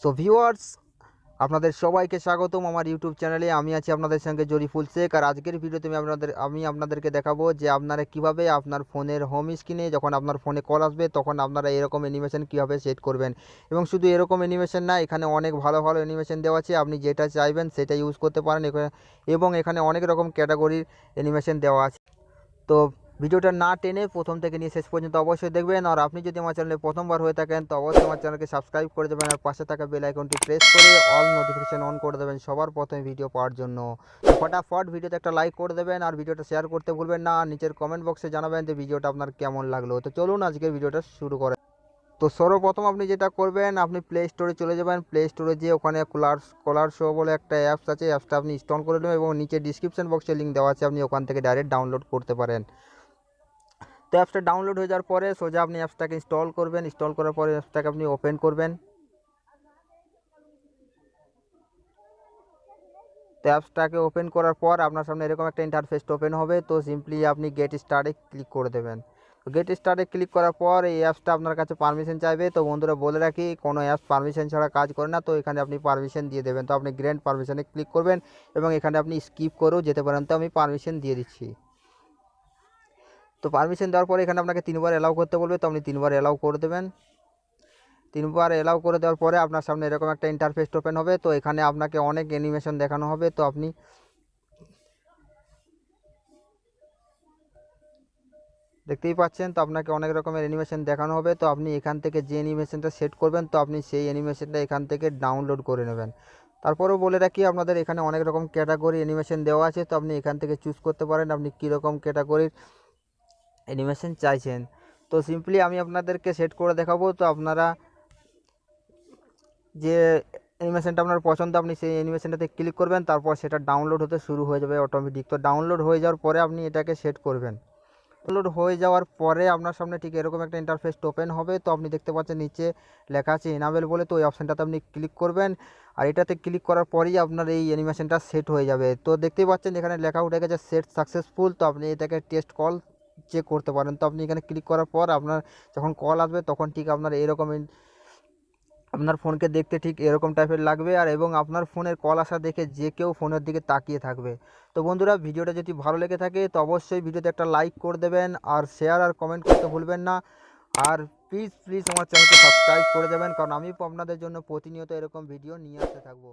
So viewers, আপনাদের সবাইকে স্বাগতম আমার ইউটিউব চ্যানেলে। আমি আছি আপনাদের সঙ্গে জরিফুল শেখ। আর আজকের ভিডিওতে আমি আপনাদেরকে দেখাবো যে আপনারা কিভাবে আপনার ফোনের হোম স্ক্রিনে যখন আপনার ফোনে কল আসবে তখন আপনারা এরকম অ্যানিমেশন কীভাবে সেট করবেন। এবং শুধু এরকম অ্যানিমেশন না, এখানে অনেক ভালো ভালো অ্যানিমেশন দেওয়া আছে, আপনি যেটা চাইবেন সেটা ইউজ করতে পারেন। এবং এখানে অনেক রকম ক্যাটাগরির অ্যানিমেশন দেওয়া আছে। তো ভিডিওটা না টেনে প্রথম থেকে নিয়ে শেষ পর্যন্ত অবশ্যই দেখবেন। আর আপনি যদি আমার চ্যানেলে প্রথমবার হয়ে থাকেন তো অবশ্যই আমার চ্যানেলকে সাবস্ক্রাইব করে দেবেন আর পাশে থাকা বেল আইকনটি প্রেস করে অল নোটিফিকেশান অন করে দেবেন সবার প্রথমে ভিডিও পাওয়ার জন্য। তো ফটাফট ভিডিওতে একটা লাইক করে দেবেন আর ভিডিওটা শেয়ার করতে ভুলবেন না। নিচের কমেন্ট বক্সে জানাবেন যে ভিডিওটা আপনার কেমন লাগলো। তো চলুন আজকে ভিডিওটা শুরু করেন। তো সর্বপ্রথম আপনি যেটা করবেন, আপনি প্লে স্টোরে চলে যাবেন। প্লে স্টোরে যেয়ে ওখানে কলার শো বলে একটা অ্যাপস আছে, অ্যাপসটা আপনি ইনস্টল করে নেবেন এবং নিচে ডিসক্রিপশন বক্সে লিঙ্ক দেওয়া আছে, আপনি ওখান থেকে ডাইরেক্ট ডাউনলোড করতে পারেন। তো অ্যাপসটা ডাউনলোড হয়ে যাওয়ার পরে সোজা আপনি অ্যাপসটাকে ইনস্টল করবেন। ইনস্টল করার পরে অ্যাপসটাকে আপনি ওপেন করবেন। তো অ্যাপসটাকে ওপেন করার পর আপনার সামনে এরকম একটা ইন্টারফেস ওপেন হবে। তো সিম্পলি আপনি গেট স্টার্টে ক্লিক করে দেবেন। তো গেট স্টার্টে ক্লিক করার পর এই অ্যাপসটা আপনার কাছে পারমিশন চাইবে। তো বন্ধুরা বলে রাখি, কোনো অ্যাপস পারমিশন ছাড়া কাজ করে না। তো এখানে আপনি পারমিশন দিয়ে দেবেন। তো আপনি গ্র্যান্ট পারমিশনে ক্লিক করবেন এবং এখানে আপনি স্কিপ করেও যেতে পারেন। তো আমি পারমিশন দিয়ে দিচ্ছি। তো পারমিশন দেওয়ার পরে এখানে আপনাকে 3বার অ্যালাউ করতে বলবে, তো আপনি 3বার অ্যালাউ করে দেবেন। 3বার অ্যালাউ করে দেওয়ার পরে আপনার সামনে এরকম একটা ইন্টারফেস ওপেন হবে। তো এখানে আপনাকে অনেক অ্যানিমেশন দেখানো হবে। তো আপনি দেখতেই পাচ্ছেন, তো আপনাকে অনেক রকমের অ্যানিমেশন দেখানো হবে। তো আপনি এখান থেকে যে অ্যানিমেশনটা সেট করবেন তো আপনি সেই অ্যানিমেশনটা এখান থেকে ডাউনলোড করে নেবেন। তারপরেও বলে রাখি, আপনাদের এখানে অনেক রকম ক্যাটাগরি অ্যানিমেশন দেওয়া আছে। তো আপনি এখান থেকে চুজ করতে পারেন আপনি কীরকম ক্যাটাগরির অ্যানিমেশন চাইছেন। তো সিম্পলি আমি আপনাদেরকে সেট করে দেখাবো। তো আপনারা যে অ্যানিমেশনটা আপনার পছন্দ আপনি সেই অ্যানিমেশনটাতে ক্লিক করবেন, তারপর সেটা ডাউনলোড হতে শুরু হয়ে যাবে অটোমেটিক। তো ডাউনলোড হয়ে যাওয়ার পরে আপনি এটাকে সেট করবেন। ডাউনলোড হয়ে যাওয়ার পরে আপনার সামনে ঠিক এরকম একটা ইন্টারফেস ওপেন হবে। তো আপনি দেখতে পাচ্ছেন নিচে লেখা আছে এনাবেল বলে, তো ওই অপশানটাতে আপনি ক্লিক করবেন। আর এটাতে ক্লিক করার পরেই আপনার এই অ্যানিমেশনটা সেট হয়ে যাবে। তো দেখতেই পাচ্ছেন এখানে লেখা উঠে গেছে সেট সাকসেসফুল। তো আপনি এটাকে টেস্ট কল চেক করতে পারেন। তো আপনি এখানে ক্লিক করার পর আপনার যখন কল আসবে তখন ঠিক আপনার এরকম আপনার ফোনকে দেখতে ঠিক এরকম টাইপের লাগবে। আর এবং আপনার ফোনের কল আসা দেখে যে কেউ ফোনের দিকে তাকিয়ে থাকবে। তো বন্ধুরা, ভিডিওটা যদি ভালো লেগে থাকে তো অবশ্যই ভিডিওতে একটা লাইক করে দেবেন আর শেয়ার আর কমেন্ট করতে ভুলবেন না। আর প্লিজ আমার চ্যানেলকে সাবস্ক্রাইব করে দেবেন, কারণ আমি আপনাদের জন্য প্রতিনিয়ত এরকম ভিডিও নিয়ে আসতে থাকবো।